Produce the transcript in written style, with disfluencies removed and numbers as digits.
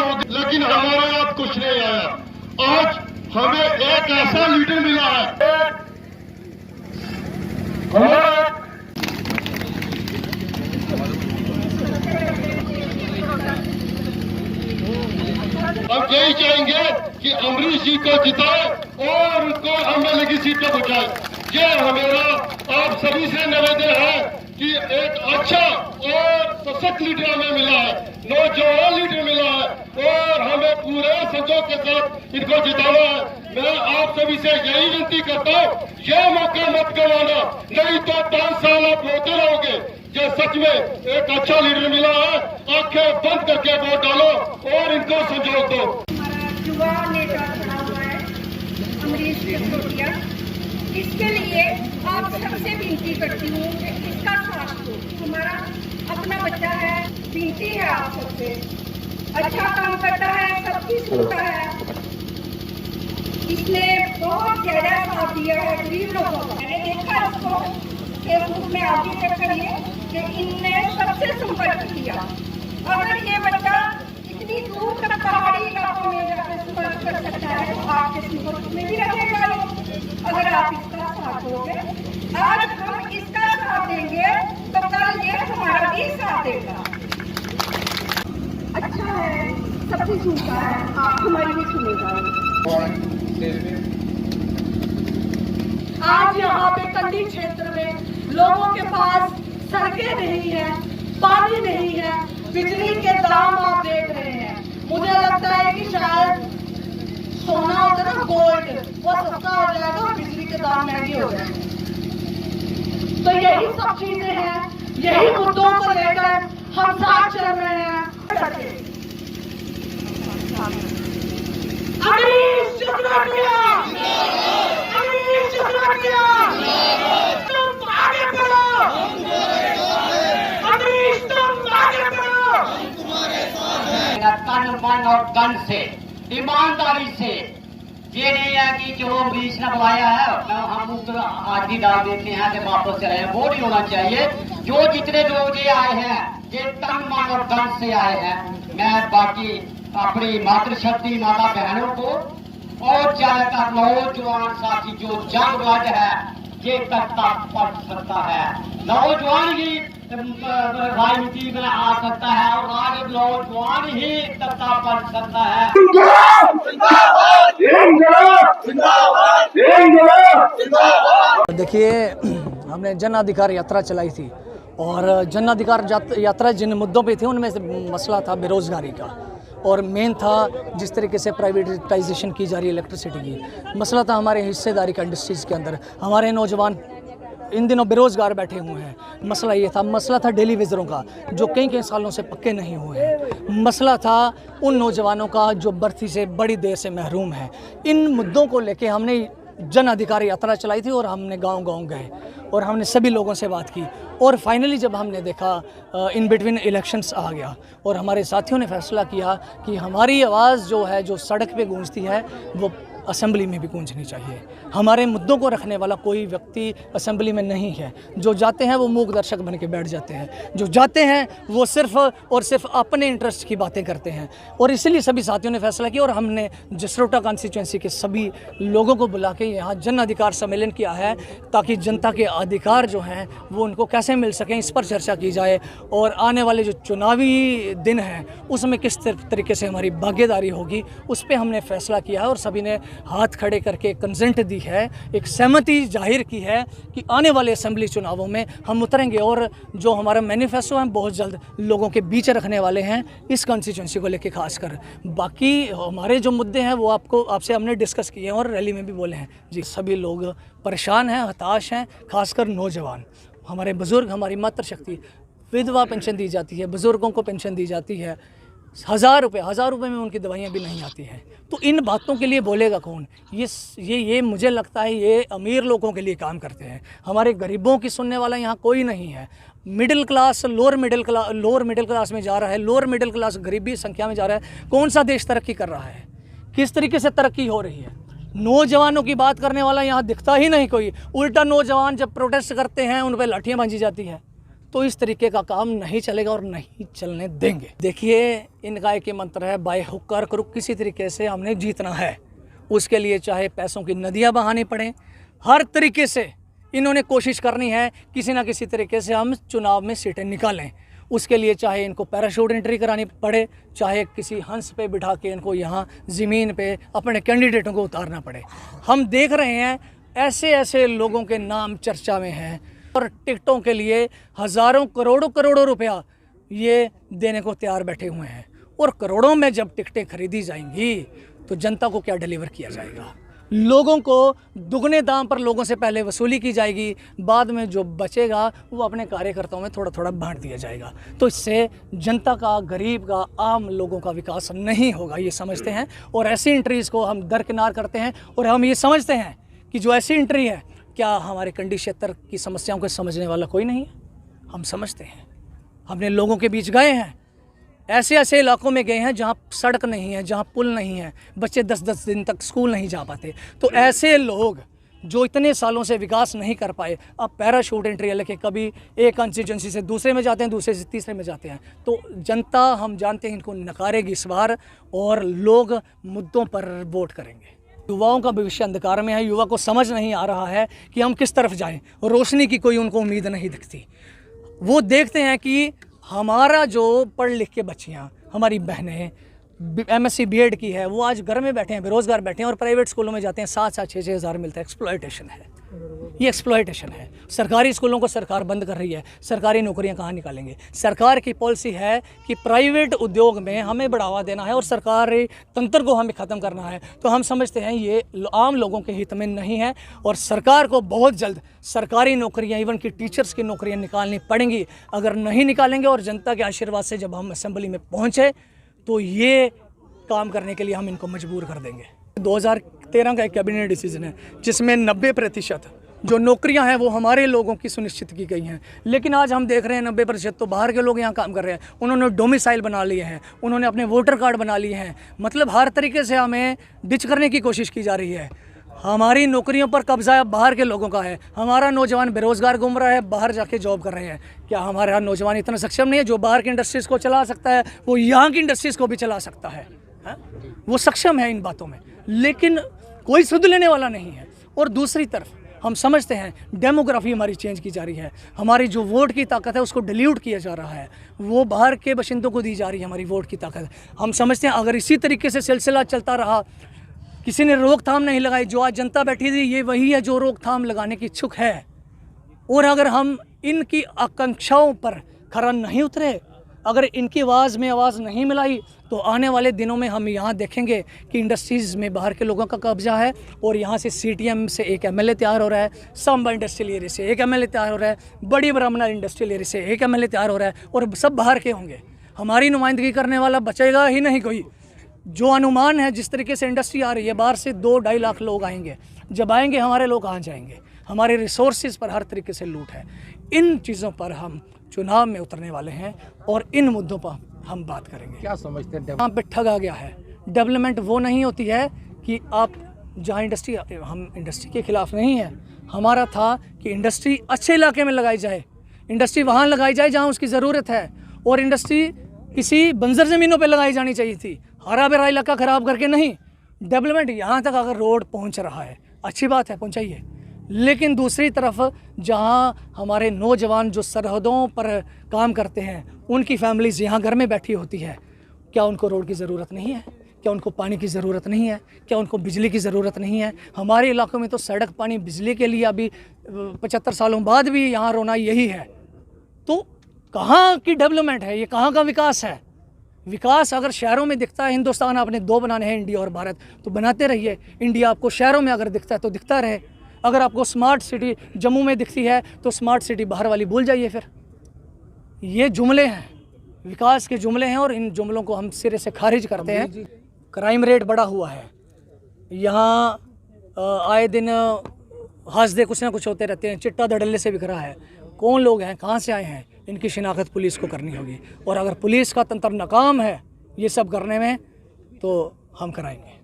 हो गए, लेकिन हमारे हाथ कुछ नहीं आया। आज हमें एक ऐसा लीडर मिला है, हमारा हम यही चाहेंगे कि अमरीश जी को जिताए और उनको एमएलए की सीट पर पहुंचाए। ये हमारा आप सभी से निवेदन है कि एक अच्छा और सशक्त लीडर हमें मिला है, नौजवान लीडर मिला है और हमें पूरे संजोग के साथ इनको जिताना है। मैं आप सभी से यही विनती करता हूँ, यह मौका मत गंवाना, नहीं तो 5 साल आप रोते रहोगे। ये सच में एक अच्छा लीडर मिला है, आंखें बंद करके वोट डालो और इनको संजोग दो। हमारा युवा नेता खड़ा हुआ है अमरीश सिसोदिया, इसके लिए आप सबसे विनती करती हूँ कि इसका साथ दो। हमारा अपना बच्चा है, विनती है आप सबसे, अच्छा काम करता है, सबकी सुनता है, इसने बहुत ज्यादा साथ दिया है गरीब लोगों को। मैंने देखा उसको फेसबुक में आगे चेक करिए कि इनने सबसे संपर्क किया। अगर ये बच्चा इतनी दूर तक पहाड़ी इलाकों में जाकर संपर्क कर सकता है तो आपके संपर्क में भी रहेगा अगर आप इसका साथ दोगे। आज हम इसका साथ देंगे तो कल ये हमारा भी साथ देगा। अच्छा है, सबकी सुनता है, आप हमारी भी सुनेगा। आज यहाँ पे कंडी क्षेत्र में लोगों के पास सड़कें नहीं है, पानी नहीं है, बिजली के दाम आप देख रहे हैं। मुझे लगता है कि शायद सोना होता है ना, गोल्ड, वो सस्ता हो जाएगा और बिजली के दाम महंगे हो जाएंगे। तो यही सब चीजें हैं, यही मुद्दों को लेकर हम साथ चल रहे हैं। अमरीश सिसोदिया, अमरीश सिसोदिया, तुम आगे बढ़ो, अमरीश तुम आगे बढ़ो। तन मन और धन से, ईमानदारी से, ये नहीं है कि जो अमरीश ने बुलाया है हम उधर आदमी डाल देते हैं कि वापस चले हैं, वो नहीं होना चाहिए। जो जितने लोग ये आए हैं ये तन मन और धन से आए हैं। मैं बाकी अपनी मातृशक्ति माता बहनों को और ज्यादातर नौजवान साथी जो जंगबज है ये तख्ता पढ़ सकता है, नौजवान ही राजनीति में आ सकता है और आज नौजवान ही तख्ता पढ़ सकता है। देखिए, हमने जन अधिकार यात्रा चलाई थी और जन अधिकार यात्रा जिन मुद्दों पे थी उनमें से मसला था बेरोज़गारी का और मेन था जिस तरीके से प्राइवेटाइजेशन की जा रही है इलेक्ट्रिसिटी की। मसला था हमारे हिस्सेदारी का इंडस्ट्रीज़ के अंदर, हमारे नौजवान इन दिनों बेरोज़गार बैठे हुए हैं। मसला ये था, मसला था डेली वेजरों का जो कई कई सालों से पक्के नहीं हुए हैं। मसला था उन नौजवानों का जो भर्ती से बड़ी देर से महरूम है। इन मुद्दों को लेके हमने जन अधिकार यात्रा चलाई थी और हमने गांव-गांव गए और हमने सभी लोगों से बात की और फाइनली जब हमने देखा इन बिटवीन इलेक्शंस आ गया और हमारे साथियों ने फैसला किया कि हमारी आवाज़ जो है जो सड़क पे गूंजती है वो असेंबली में भी गूंजनी चाहिए। हमारे मुद्दों को रखने वाला कोई व्यक्ति असेंबली में नहीं है। जो जाते हैं वो मूक दर्शक बन के बैठ जाते हैं, जो जाते हैं वो सिर्फ और सिर्फ अपने इंटरेस्ट की बातें करते हैं। और इसलिए सभी साथियों ने फैसला किया और हमने जसरोटा कॉन्स्टिट्यूंसी के सभी लोगों को बुला के यहाँ जन अधिकार सम्मेलन किया है ताकि जनता के अधिकार जो हैं वो उनको कैसे मिल सकें इस पर चर्चा की जाए और आने वाले जो चुनावी दिन हैं उसमें किस तरीके से हमारी भागीदारी होगी उस पर हमने फैसला किया है और सभी ने हाथ खड़े करके कंसेंट दी है, एक सहमति जाहिर की है कि आने वाले असेंबली चुनावों में हम उतरेंगे और जो हमारा मैनिफेस्टो है बहुत जल्द लोगों के बीच रखने वाले हैं इस कॉन्स्टिट्यूंसी को लेके खासकर। बाकी हमारे जो मुद्दे हैं वो आपसे हमने डिस्कस किए हैं और रैली में भी बोले हैं। जी, सभी लोग परेशान हैं, हताश हैं, खासकर नौजवान, हमारे बुज़ुर्ग, हमारी मातृशक्ति, विधवा पेंशन दी जाती है, बुज़ुर्गों को पेंशन दी जाती है, 1000 रुपये में उनकी दवाइयाँ भी नहीं आती हैं। तो इन बातों के लिए बोलेगा कौन? ये मुझे लगता है ये अमीर लोगों के लिए काम करते हैं। हमारे गरीबों की सुनने वाला यहाँ कोई नहीं है। Middle class lower middle class में जा रहा है, लोअर मिडिल क्लास गरीबी संख्या में जा रहा है। कौन सा देश तरक्की कर रहा है? किस तरीके से तरक्की हो रही है? नौजवानों की बात करने वाला यहाँ दिखता ही नहीं कोई। उल्टा नौजवान जब प्रोटेस्ट करते हैं उन पर लाठियाँ बांधी जाती है। तो इस तरीके का काम नहीं चलेगा और नहीं चलने देंगे। देखिए, इनका एक ही मंत्र है, बाय हुक्का और क्रुक किसी तरीके से हमने जीतना है। उसके लिए चाहे पैसों की नदियाँ बहानी पड़े, हर तरीके से इन्होंने कोशिश करनी है किसी ना किसी तरीके से हम चुनाव में सीटें निकालें। उसके लिए चाहे इनको पैराशूट एंट्री करानी पड़े, चाहे किसी हंस पे बिठा के इनको यहाँ ज़मीन पे अपने कैंडिडेटों को उतारना पड़े। हम देख रहे हैं ऐसे ऐसे लोगों के नाम चर्चा में हैं और टिकटों के लिए हज़ारों करोड़ों रुपया ये देने को तैयार बैठे हुए हैं। और करोड़ों में जब टिकटें खरीदी जाएंगी तो जनता को क्या डिलीवर किया जाएगा? लोगों को दुगने दाम पर लोगों से पहले वसूली की जाएगी, बाद में जो बचेगा वो अपने कार्यकर्ताओं में थोड़ा थोड़ा बांट दिया जाएगा। तो इससे जनता का, गरीब का, आम लोगों का विकास नहीं होगा, ये समझते हैं। और ऐसी एंट्रीज़ को हम दरकिनार करते हैं और हम ये समझते हैं कि जो ऐसी एंट्री है, क्या हमारे कंडी क्षेत्र की समस्याओं को समझने वाला कोई नहीं है? हम समझते हैं। हमने लोगों के बीच गए हैं, ऐसे ऐसे इलाकों में गए हैं जहाँ सड़क नहीं है, जहाँ पुल नहीं है, बच्चे 10-10 दिन तक स्कूल नहीं जा पाते। तो ऐसे लोग जो इतने सालों से विकास नहीं कर पाए, अब पैराशूट एंट्री लेके कभी एक कंस्टिट्यूंसी से दूसरे में जाते हैं, दूसरे से तीसरे में जाते हैं। तो जनता, हम जानते हैं, इनको नकारेगी इस बार और लोग मुद्दों पर वोट करेंगे। युवाओं का भविष्य अंधकार में है। युवा को समझ नहीं आ रहा है कि हम किस तरफ जाएं। रोशनी की कोई उनको उम्मीद नहीं दिखती। वो देखते हैं कि हमारा जो पढ़ लिख के बच्चियाँ, हमारी बहनें MSc BEd की है, वो आज घर में बैठे हैं, बेरोज़गार बैठे हैं और प्राइवेट स्कूलों में जाते हैं, 7-7, 6-6 हज़ार मिलता है। एक्सप्लॉयटेशन है, ये एक्सप्लॉयटेशन है। सरकारी स्कूलों को सरकार बंद कर रही है, सरकारी नौकरियां कहाँ निकालेंगे? सरकार की पॉलिसी है कि प्राइवेट उद्योग में हमें बढ़ावा देना है और सरकारी तंत्र को हमें ख़त्म करना है। तो हम समझते हैं ये आम लोगों के हित में नहीं है और सरकार को बहुत जल्द सरकारी नौकरियां, इवन कि टीचर्स की नौकरियां निकालनी पड़ेंगी। अगर नहीं निकालेंगे और जनता के आशीर्वाद से जब हम असेंबली में पहुँचे तो ये काम करने के लिए हम इनको मजबूर कर देंगे। 2013 का एक कैबिनेट डिसीजन है जिसमें 90% जो नौकरियां हैं वो हमारे लोगों की सुनिश्चित की गई हैं। लेकिन आज हम देख रहे हैं 90% तो बाहर के लोग यहाँ काम कर रहे हैं। उन्होंने डोमिसाइल बना लिए हैं, उन्होंने अपने वोटर कार्ड बना लिए हैं। मतलब हर तरीके से हमें डिच करने की कोशिश की जा रही है। हमारी नौकरियों पर कब्जा बाहर के लोगों का है। हमारा नौजवान बेरोज़गार घूम रहा है, बाहर जाके जॉब कर रहे हैं। क्या हमारा नौजवान इतना सक्षम नहीं है? जो बाहर की इंडस्ट्रीज़ को चला सकता है वो यहाँ की इंडस्ट्रीज़ को भी चला सकता है। वो सक्षम है इन बातों में, लेकिन कोई सुध लेने वाला नहीं है। और दूसरी तरफ हम समझते हैं डेमोग्राफी हमारी चेंज की जा रही है। हमारी जो वोट की ताकत है उसको डिल्यूट किया जा रहा है, वो बाहर के बाशिंदों को दी जा रही है हमारी वोट की ताकत। हम समझते हैं अगर इसी तरीके से सिलसिला चलता रहा, किसी ने रोकथाम नहीं लगाई, जो आज जनता बैठी थी ये वही है जो रोकथाम लगाने की इच्छुक है। और अगर हम इनकी आकांक्षाओं पर खरा नहीं उतरे, अगर इनकी आवाज़ में आवाज़ नहीं मिलाई, तो आने वाले दिनों में हम यहाँ देखेंगे कि इंडस्ट्रीज़ में बाहर के लोगों का कब्जा है और यहाँ से CTM से एक MLA तैयार हो रहा है, सांबा इंडस्ट्रियल एरिया से एक MLA तैयार हो रहा है, बड़ी ब्राह्मणा इंडस्ट्रियल एरिया से एक MLA तैयार हो रहा है और सब बाहर के होंगे। हमारी नुमाइंदगी करने वाला बचेगा ही नहीं कोई। जो अनुमान है, जिस तरीके से इंडस्ट्री आ रही है, बाहर से 2-2.5 लाख लोग आएंगे। जब आएंगे हमारे लोग कहाँ जाएंगे? हमारे रिसोर्सेज पर हर तरीके से लूट है। इन चीज़ों पर हम चुनाव में उतरने वाले हैं और इन मुद्दों पर हम बात करेंगे। क्या समझते हैं? यहाँ पे ठगा गया है। डेवलपमेंट वो नहीं होती है कि आप जहाँ इंडस्ट्री, हम इंडस्ट्री के खिलाफ नहीं है। हमारा था कि इंडस्ट्री अच्छे इलाके में लगाई जाए, इंडस्ट्री वहाँ लगाई जाए जहाँ उसकी ज़रूरत है, और इंडस्ट्री किसी बंजर ज़मीनों पर लगाई जानी चाहिए थी, हरा भरा इलाका ख़राब करके नहीं। डेवलपमेंट यहाँ तक अगर रोड पहुँच रहा है, अच्छी बात है, पहुँचाइए। लेकिन दूसरी तरफ जहाँ हमारे नौजवान जो सरहदों पर काम करते हैं, उनकी फैमिलीज़ यहाँ घर में बैठी होती है, क्या उनको रोड की ज़रूरत नहीं है? क्या उनको पानी की ज़रूरत नहीं है? क्या उनको बिजली की ज़रूरत नहीं है? हमारे इलाकों में तो सड़क, पानी, बिजली के लिए अभी 75 सालों बाद भी यहाँ रोना यही है। तो कहाँ की डेवलपमेंट है? ये कहाँ का विकास है? विकास अगर शहरों में दिखता है, हिंदुस्तान आपने 2 बनाने हैं, इंडिया और भारत, तो बनाते रहिए। इंडिया आपको शहरों में अगर दिखता है तो दिखता रहे। अगर आपको स्मार्ट सिटी जम्मू में दिखती है तो स्मार्ट सिटी बाहर वाली भूल जाइए। फिर ये जुमले हैं, विकास के जुमले हैं और इन जुमलों को हम सिरे से खारिज करते हैं। क्राइम रेट बढ़ा हुआ है यहाँ, आए दिन हादसे कुछ ना कुछ होते रहते हैं। चिट्टा धड़ल्ले से बिखरा है। कौन लोग हैं, कहाँ से आए हैं, इनकी शिनाख्त पुलिस को करनी होगी। और अगर पुलिस का तंत्र नाकाम है ये सब करने में, तो हम कराएंगे।